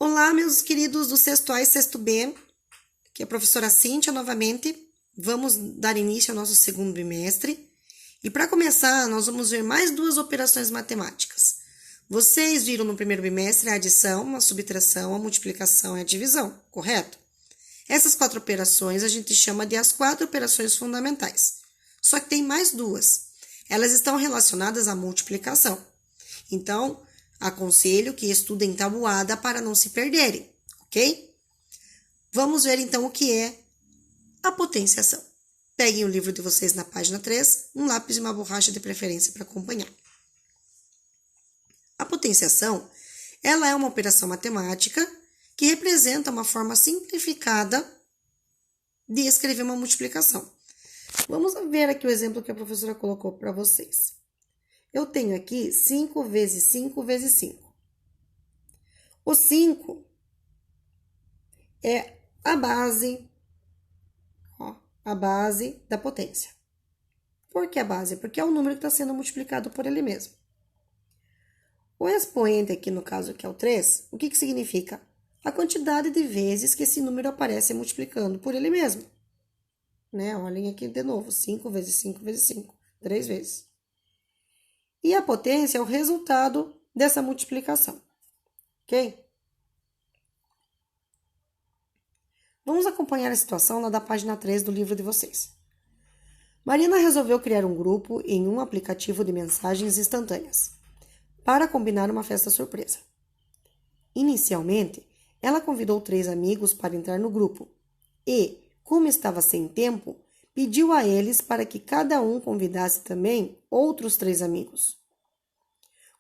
Olá, meus queridos do sexto A e sexto B, que é a professora Cíntia novamente. Vamos dar início ao nosso segundo bimestre. E para começar, nós vamos ver mais duas operações matemáticas. Vocês viram no primeiro bimestre a adição, a subtração, a multiplicação e a divisão, correto? Essas quatro operações a gente chama de as quatro operações fundamentais. Só que tem mais duas. Elas estão relacionadas à multiplicação. Então, aconselho que estudem tabuada para não se perderem, ok? Vamos ver então o que é a potenciação. Peguem o livro de vocês na página 3, um lápis e uma borracha de preferência para acompanhar. A potenciação, ela é uma operação matemática que representa uma forma simplificada de escrever uma multiplicação. Vamos ver aqui o exemplo que a professora colocou para vocês. Eu tenho aqui 5 vezes 5 vezes 5. O 5 é a base da potência. Por que a base? Porque é o número que está sendo multiplicado por ele mesmo. O expoente aqui, no caso, que é o 3, o que significa? A quantidade de vezes que esse número aparece multiplicando por ele mesmo. Né? Olhem aqui de novo, 5 vezes 5 vezes 5, 3 vezes. E a potência é o resultado dessa multiplicação, ok? Vamos acompanhar a situação lá da página 3 do livro de vocês. Marina resolveu criar um grupo em um aplicativo de mensagens instantâneas para combinar uma festa surpresa. Inicialmente, ela convidou 3 amigos para entrar no grupo e, como estava sem tempo, pediu a eles para que cada um convidasse também outros 3 amigos.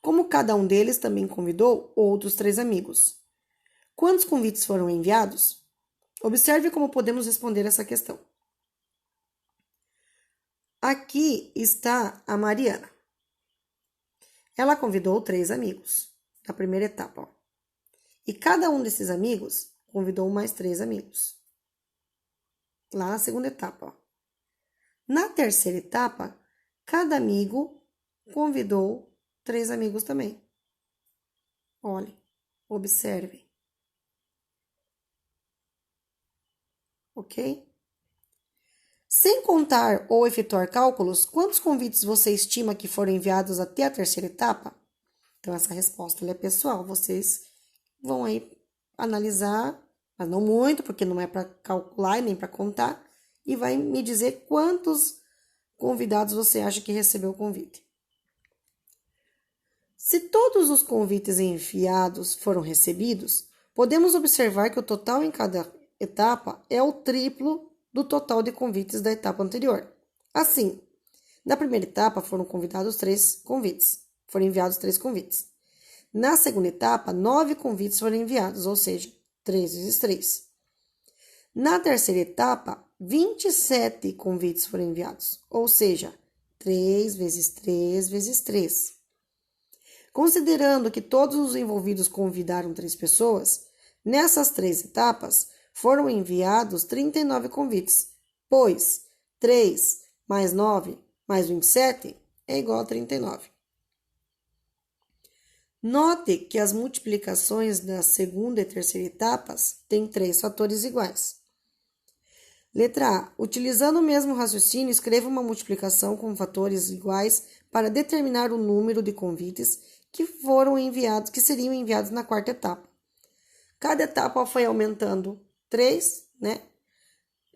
Como cada um deles também convidou outros 3 amigos. Quantos convites foram enviados? Observe como podemos responder essa questão. Aqui está a Mariana. Ela convidou 3 amigos na primeira etapa. E cada um desses amigos convidou mais 3 amigos. Lá na segunda etapa. Na terceira etapa, cada amigo convidou 3 amigos também. Olhem, observem. Ok? Sem contar ou efetuar cálculos, quantos convites você estima que foram enviados até a terceira etapa? Então, essa resposta é pessoal. Vocês vão aí analisar, mas não muito, porque não é para calcular e nem para contar, e vai me dizer quantos convidados você acha que recebeu o convite. Se todos os convites enviados foram recebidos, podemos observar que o total em cada etapa é o triplo do total de convites da etapa anterior. Assim, na primeira etapa foram enviados 3 convites. Na segunda etapa, 9 convites foram enviados, ou seja, 3 vezes 3. Na terceira etapa, 27 convites foram enviados, ou seja, 3 vezes 3 vezes 3. Considerando que todos os envolvidos convidaram 3 pessoas, nessas 3 etapas foram enviados 39 convites, pois 3 mais 9 mais 27 é igual a 39. Note que as multiplicações da segunda e terceira etapas têm 3 fatores iguais. Letra A. Utilizando o mesmo raciocínio, escreva uma multiplicação com fatores iguais para determinar o número de convites que seriam enviados na quarta etapa. Cada etapa foi aumentando 3, né?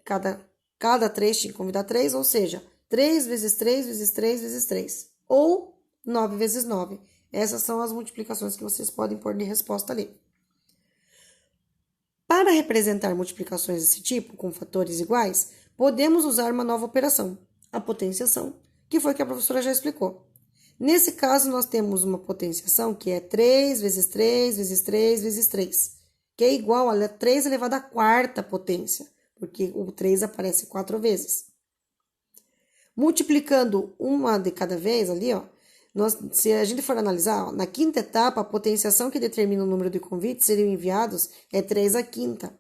Cada 3 tinha que convidar 3, ou seja, 3 vezes 3 vezes 3 vezes 3, ou 9 vezes 9. Essas são as multiplicações que vocês podem pôr de resposta ali. Para representar multiplicações desse tipo, com fatores iguais, podemos usar uma nova operação, a potenciação, que foi que a professora já explicou. Nesse caso, nós temos uma potenciação que é 3 vezes 3 vezes 3 vezes 3, que é igual a 3 elevado à quarta potência, porque o 3 aparece 4 vezes. Multiplicando uma de cada vez ali, ó, se a gente for analisar, ó, na quinta etapa, a potenciação que determina o número de convites seriam enviados é 3 à quinta,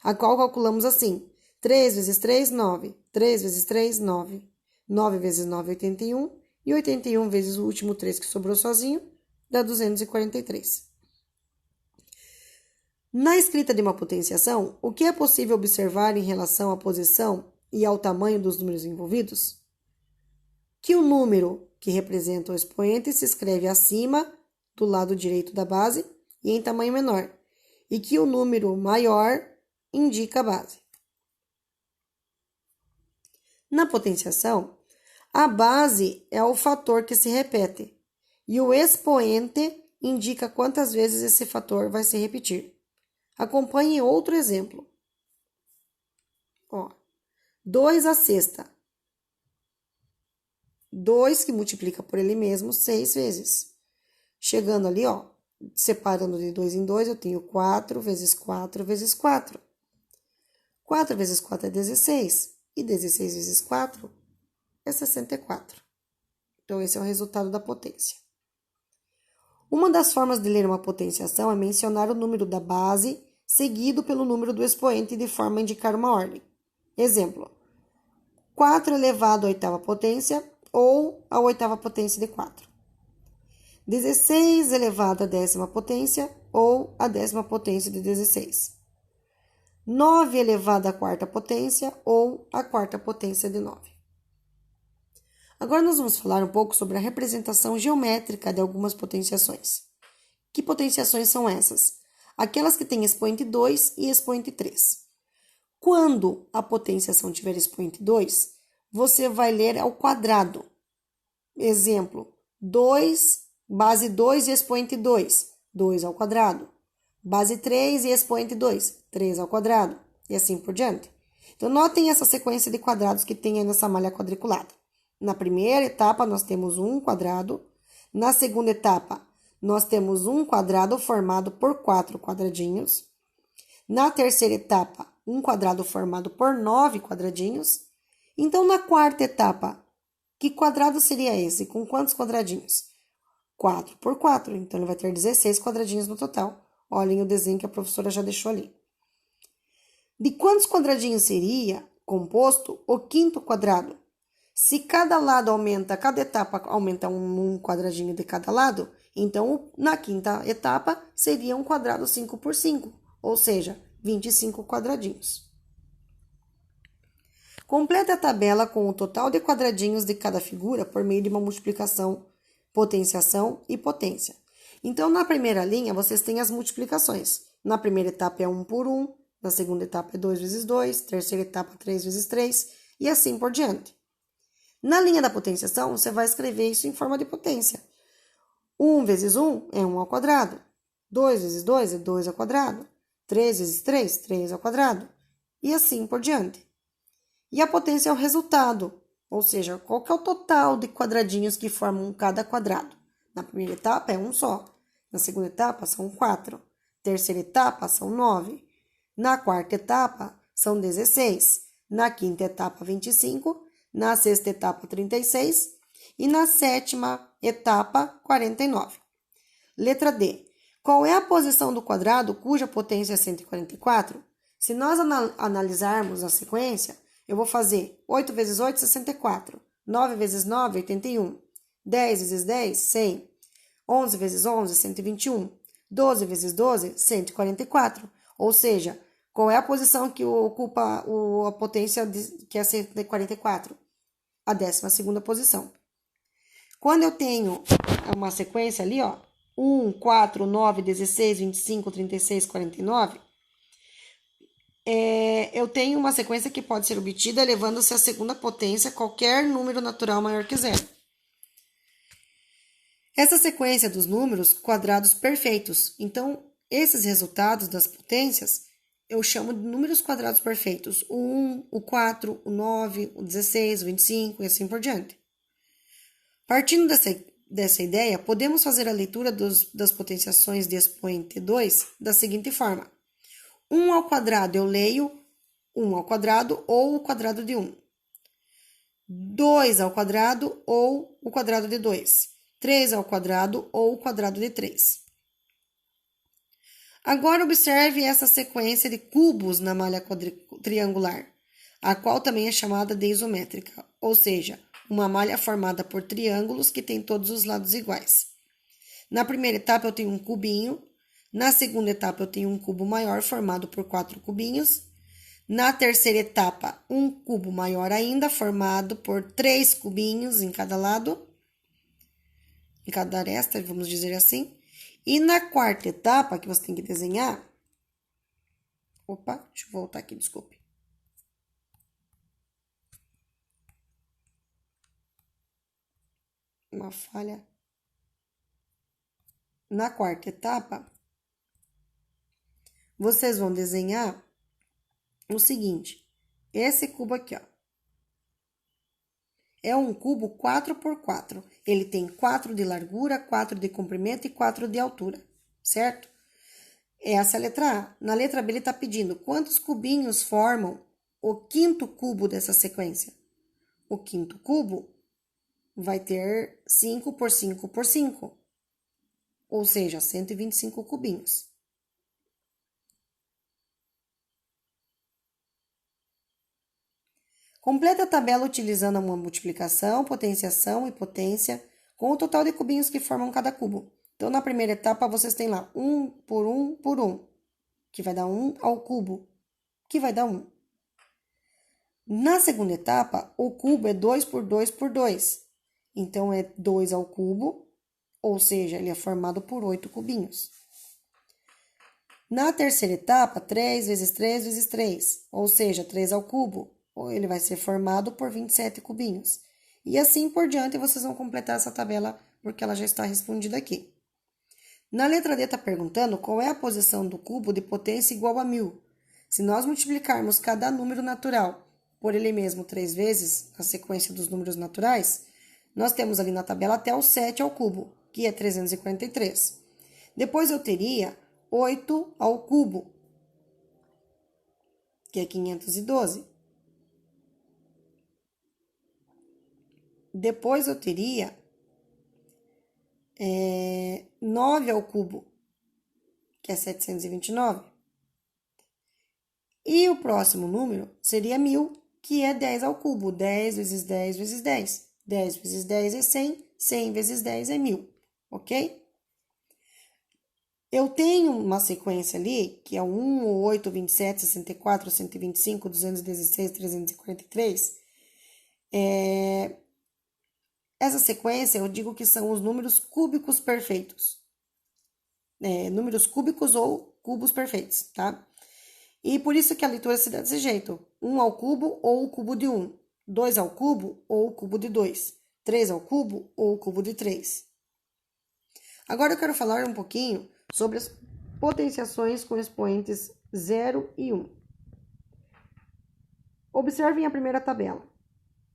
a qual calculamos assim: 3 vezes 3, 9. 3 vezes 3, 9. 9 vezes 9, 81. E 81 vezes o último 3 que sobrou sozinho, dá 243. Na escrita de uma potenciação, o que é possível observar em relação à posição e ao tamanho dos números envolvidos? Que o número que representa o expoente se escreve acima do lado direito da base e em tamanho menor, e que o número maior indica a base. Na potenciação, a base é o fator que se repete e o expoente indica quantas vezes esse fator vai se repetir. Acompanhe outro exemplo. 2 à sexta. 2 que multiplica por ele mesmo 6 vezes. Chegando ali, separando de 2 em 2, eu tenho 4 vezes 4 vezes 4. 4 vezes 4 é 16. E 16 vezes 4 é 64. Então, esse é o resultado da potência. Uma das formas de ler uma potenciação é mencionar o número da base seguido pelo número do expoente de forma a indicar uma ordem. Exemplo, 4 elevado à oitava potência ou à oitava potência de 4. 16 elevado à décima potência ou à décima potência de 16. 9 elevado à quarta potência ou à quarta potência de 9. Agora nós vamos falar um pouco sobre a representação geométrica de algumas potenciações. Que potenciações são essas? Aquelas que têm expoente 2 e expoente 3. Quando a potenciação tiver expoente 2, você vai ler ao quadrado. Exemplo, 2, base 2 e expoente 2, 2 ao quadrado. Base 3 e expoente 2, 3 ao quadrado, e assim por diante. Então, notem essa sequência de quadrados que tem aí nessa malha quadriculada. Na primeira etapa, nós temos um quadrado. Na segunda etapa, nós temos um quadrado formado por 4 quadradinhos. Na terceira etapa, um quadrado formado por 9 quadradinhos. Então, na quarta etapa, que quadrado seria esse? Com quantos quadradinhos? 4 por 4, então ele vai ter 16 quadradinhos no total. Olhem o desenho que a professora já deixou ali. De quantos quadradinhos seria composto o quinto quadrado? Se cada etapa aumenta um quadradinho de cada lado, então na quinta etapa seria um quadrado 5 por 5, ou seja, 25 quadradinhos. Complete a tabela com o total de quadradinhos de cada figura por meio de uma multiplicação, potenciação e potência. Então, na primeira linha, vocês têm as multiplicações. Na primeira etapa é 1 por 1, na segunda etapa é 2 vezes 2, terceira etapa 3 vezes 3 e assim por diante. Na linha da potenciação, você vai escrever isso em forma de potência. 1 vezes 1 é 1 ao quadrado. 2 vezes 2 é 2 ao quadrado. 3 vezes 3, 3 ao quadrado. E assim por diante. E a potência é o resultado, ou seja, qual que é o total de quadradinhos que formam cada quadrado. Na primeira etapa é um só. Na segunda etapa são 4. Terceira etapa são 9. Na quarta etapa são 16. Na quinta etapa, 25. Na sexta etapa, 36. E na sétima etapa, 49. Letra D. Qual é a posição do quadrado cuja potência é 144? Se nós analisarmos a sequência, eu vou fazer 8 vezes 8, 64. 9 vezes 9, 81. 10 vezes 10, 100. 11 vezes 11, 121. 12 vezes 12, 144. Ou seja, qual é a posição que ocupa a potência que é 144? A 12ª posição. Quando eu tenho uma sequência ali, 1, 4, 9, 16, 25, 36, 49, eu tenho uma sequência que pode ser obtida elevando-se à segunda potência qualquer número natural maior que 0. Essa sequência dos números quadrados perfeitos. Então, esses resultados das potências eu chamo de números quadrados perfeitos. O 1, o 4, o 9, o 16, o 25 e assim por diante. Partindo dessa ideia, podemos fazer a leitura das potenciações de expoente 2 da seguinte forma. 1 ao quadrado eu leio 1 ao quadrado ou o quadrado de 1. 2 ao quadrado ou o quadrado de 2. 3 ao quadrado ou o quadrado de 3. Agora, observe essa sequência de cubos na malha triangular, a qual também é chamada de isométrica, ou seja, uma malha formada por triângulos que tem todos os lados iguais. Na primeira etapa, eu tenho um cubinho. Na segunda etapa, eu tenho um cubo maior formado por 4 cubinhos. Na terceira etapa, um cubo maior ainda, formado por 3 cubinhos em cada lado, em cada aresta, vamos dizer assim. E na quarta etapa, que você tem que desenhar... Opa, deixa eu voltar aqui, desculpe. Uma falha. Na quarta etapa, vocês vão desenhar o seguinte, esse cubo aqui, ó. É um cubo 4 por 4. Ele tem 4 de largura, 4 de comprimento e 4 de altura, certo? Essa é a letra A. Na letra B, ele está pedindo quantos cubinhos formam o quinto cubo dessa sequência. O quinto cubo vai ter 5 por 5 por 5, ou seja, 125 cubinhos. Completa a tabela utilizando uma multiplicação, potenciação e potência com o total de cubinhos que formam cada cubo. Então, na primeira etapa, vocês têm lá 1 por 1 por 1, que vai dar 1 ao cubo, que vai dar 1. Na segunda etapa, o cubo é 2 por 2 por 2. Então, é 2 ao cubo, ou seja, ele é formado por 8 cubinhos. Na terceira etapa, 3 vezes 3 vezes 3, ou seja, 3 ao cubo, ele vai ser formado por 27 cubinhos. E assim por diante, vocês vão completar essa tabela, porque ela já está respondida aqui. Na letra D está perguntando qual é a posição do cubo de potência igual a 1000. Se nós multiplicarmos cada número natural por ele mesmo 3 vezes, a sequência dos números naturais, nós temos ali na tabela até o 7 ao cubo, que é 343. Depois eu teria 8 ao cubo, que é 512. Depois eu teria 9 ao cubo, que é 729. E o próximo número seria 1000, que é 10 ao cubo. 10 vezes 10 vezes 10. 10 vezes 10 é 100. 100 vezes 10 é 1000, ok? Eu tenho uma sequência ali, que é 1, 8, 27, 64, 125, 216, 343. Essa sequência eu digo que são os números cúbicos perfeitos. Números cúbicos ou cubos perfeitos, tá? E por isso que a leitura se dá desse jeito. 1 ao cubo ou o cubo de 1. 2 ao cubo ou o cubo de 2. 3 ao cubo ou o cubo de 3. Agora eu quero falar um pouquinho sobre as potenciações com expoentes 0 e 1. Observem a primeira tabela.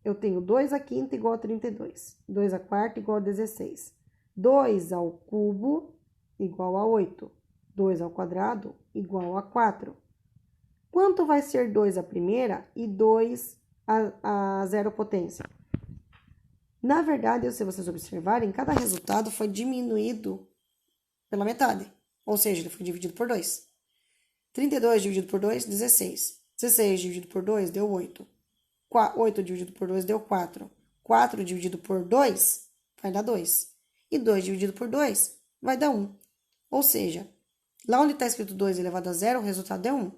Eu tenho 2 à quinta igual a 32. 2 à quarta igual a 16. 2 ao cubo igual a 8. 2 ao quadrado igual a 4. Quanto vai ser 2 à primeira e 2 a zero potência? Na verdade, se vocês observarem, cada resultado foi diminuído pela metade. Ou seja, ele foi dividido por 2. 32 dividido por 2, 16. 16 dividido por 2 deu 8. 8 dividido por 2 deu 4. 4 dividido por 2 vai dar 2. E 2 dividido por 2 vai dar 1. Ou seja, lá onde está escrito 2 elevado a 0, o resultado é 1.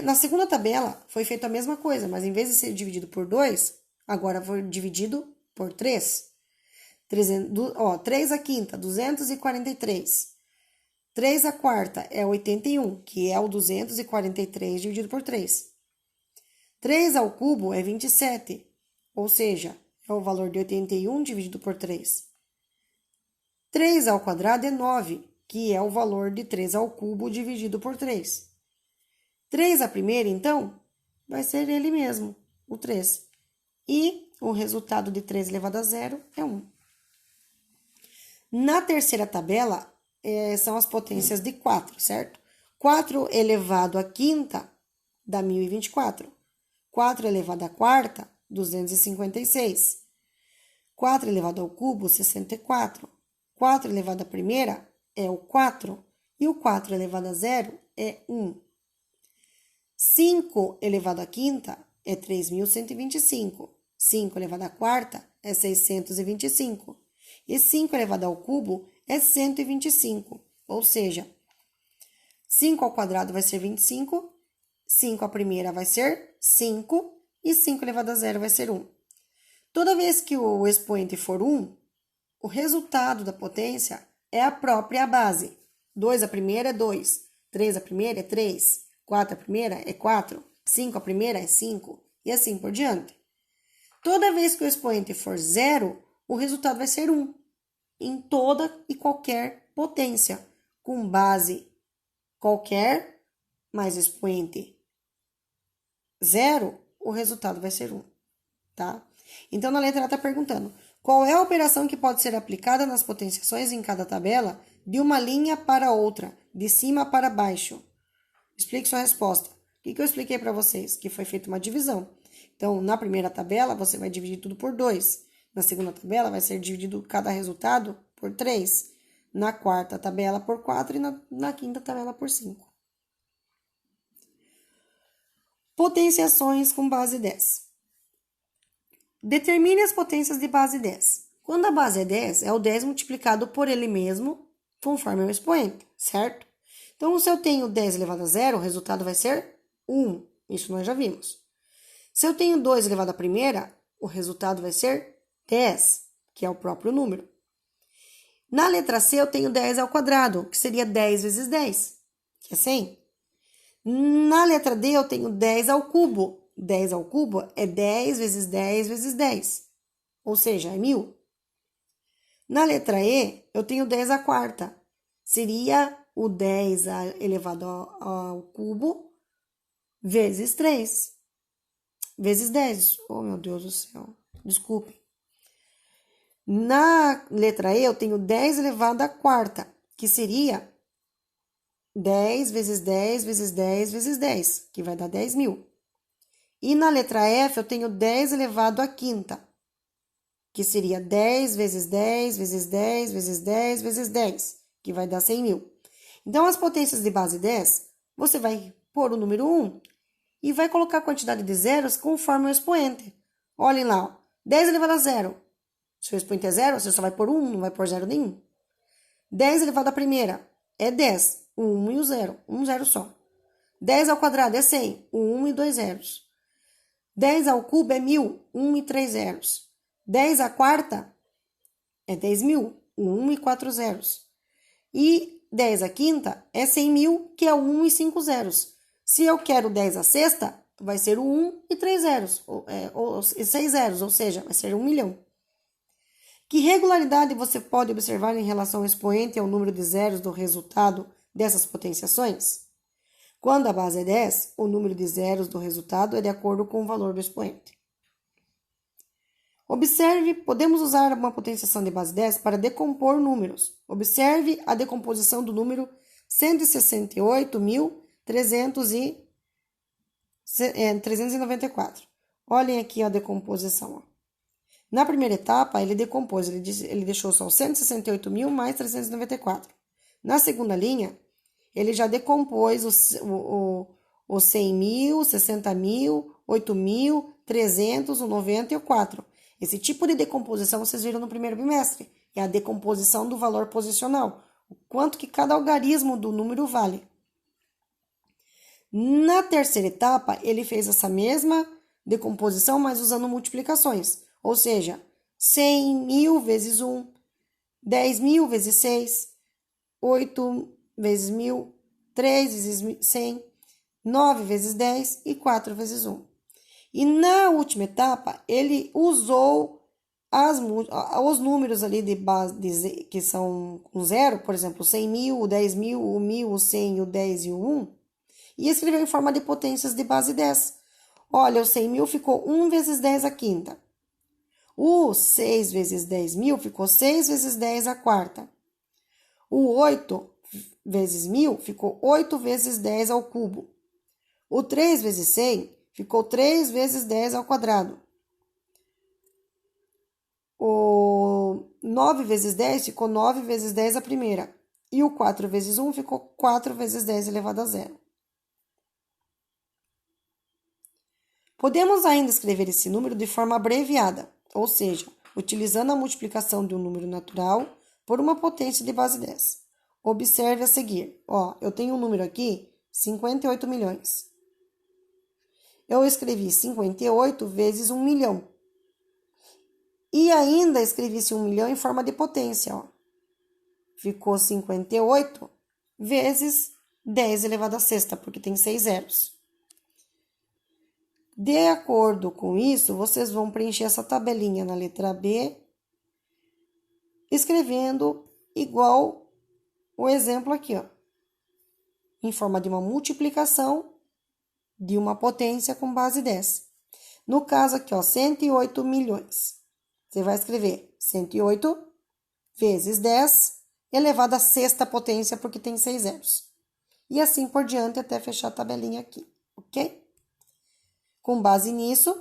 Na segunda tabela, foi feita a mesma coisa, mas em vez de ser dividido por 2, agora foi dividido por 3. 3 à quinta, 243. 3 à quarta é 81, que é o 243 dividido por 3. 3 ao cubo é 27, ou seja, é o valor de 81 dividido por 3. 3 ao quadrado é 9, que é o valor de 3 ao cubo dividido por 3. 3 à primeira, então, vai ser ele mesmo, o 3. E o resultado de 3 elevado a 0 é 1. Na terceira tabela, são as potências de 4, certo? 4 elevado à quinta dá 1024. 4 elevado à quarta, 256. 4 elevado ao cubo, 64. 4 elevado à primeira é o 4. E o 4 elevado a 0 é 1. 5 elevado à quinta é 3.125. 5 elevado à quarta é 625. E 5 elevado ao cubo é 125. Ou seja, 5 ao quadrado vai ser 25, 5 à primeira vai ser 5 e 5 elevado a zero vai ser 1. Toda vez que o expoente for 1, o resultado da potência é a própria base. 2 à primeira é 2, 3 à primeira é 3, 4 à primeira é 4, 5 à primeira é 5 e assim por diante. Toda vez que o expoente for 0, o resultado vai ser 1 em toda e qualquer potência, com base qualquer mais expoente 0, o resultado vai ser 1, tá? Então, na letra A está perguntando, qual é a operação que pode ser aplicada nas potenciações em cada tabela de uma linha para outra, de cima para baixo? Explique sua resposta. O que eu expliquei para vocês? Que foi feita uma divisão. Então, na primeira tabela, você vai dividir tudo por 2. Na segunda tabela, vai ser dividido cada resultado por 3. Na quarta tabela, por 4. E na quinta tabela, por 5. Potenciações com base 10. Determine as potências de base 10. Quando a base é 10, é o 10 multiplicado por ele mesmo, conforme o expoente, certo? Então, se eu tenho 10 elevado a zero, o resultado vai ser 1. Isso nós já vimos. Se eu tenho 2 elevado à primeira, o resultado vai ser 10, que é o próprio número. Na letra C, eu tenho 10 ao quadrado, que seria 10 vezes 10, que é 100. Na letra D, eu tenho 10 ao cubo. 10 ao cubo é 10 vezes 10 vezes 10, ou seja, é 1000. Na letra E, eu tenho 10 à quarta. Seria o 10 elevado ao cubo vezes 3. Vezes 10. Oh, meu Deus do céu. Desculpe. Na letra E, eu tenho 10 elevado à quarta, que seria 10 vezes 10 vezes 10 vezes 10, que vai dar 10.000. E na letra F, eu tenho 10 elevado à quinta, que seria 10 vezes 10 vezes 10 vezes 10 vezes 10, que vai dar 100.000. Então, as potências de base 10, você vai pôr o número 1 e vai colocar a quantidade de zeros conforme o expoente. Olhem lá, ó, 10 elevado a zero. Se o expoente é 0, você só vai pôr 1, não vai pôr 0 nenhum. 10 elevado à primeira é 10, o 1 e o 0, um zero só. 10 ao quadrado é 100, o 1 e 2 zeros. 10 ao cubo é 1000, 1 e 3 zeros. 10 à quarta é 10.000, 1 e 4 zeros. E 10 à quinta é 100.000, que é 1 e 5 zeros. Se eu quero 10 à sexta, vai ser o 1 e 3 zeros, ou 6 zeros, ou seja, vai ser 1 milhão. Que regularidade você pode observar em relação ao expoente e ao número de zeros do resultado dessas potenciações? Quando a base é 10, o número de zeros do resultado é de acordo com o valor do expoente. Observe, podemos usar uma potenciação de base 10 para decompor números. Observe a decomposição do número 168.394. Olhem aqui a decomposição. Ó. Na primeira etapa, ele decompôs, ele deixou só 168.000 mais 394. Na segunda linha, ele já decompôs os 100.000, 60.000, 8.000, 300, o 90 e o 4. Esse tipo de decomposição vocês viram no primeiro bimestre. É a decomposição do valor posicional. O quanto que cada algarismo do número vale. Na terceira etapa, ele fez essa mesma decomposição, mas usando multiplicações. Ou seja, 100.000 vezes 1, 10.000 vezes 6, 8 vezes 1.000, 3 vezes 100, 9 vezes 10 e 4 vezes 1. E na última etapa, ele usou os números ali de base que são com 0, por exemplo, 100.000, o 10.000, o 1.000, o 100, o 10 e o 1, e escreveu em forma de potências de base 10. Olha, o 100.000 ficou 1 vezes 10 à quinta. O 6 vezes 10.000 ficou 6 vezes 10 à quarta. O 8 vezes 1.000 ficou 8 vezes 10 ao cubo. O 3 vezes 100 ficou 3 vezes 10 ao quadrado. O 9 vezes 10 ficou 9 vezes 10 à primeira. E o 4 vezes 1 ficou 4 vezes 10 elevado a zero. Podemos ainda escrever esse número de forma abreviada, ou seja, utilizando a multiplicação de um número natural por uma potência de base 10. Observe a seguir. Ó, eu tenho um número aqui, 58 milhões. Eu escrevi 58 vezes 1 milhão. E ainda escrevi esse 1 milhão em forma de potência, ó. Ficou 58 vezes 10 elevado à sexta, porque tem 6 zeros. De acordo com isso, vocês vão preencher essa tabelinha na letra B, escrevendo igual o exemplo aqui, ó. Em forma de uma multiplicação de uma potência com base 10. No caso aqui, ó, 108 milhões. Você vai escrever 108 vezes 10 elevado à sexta potência, porque tem 6 zeros. E assim por diante até fechar a tabelinha aqui, ok? Com base nisso,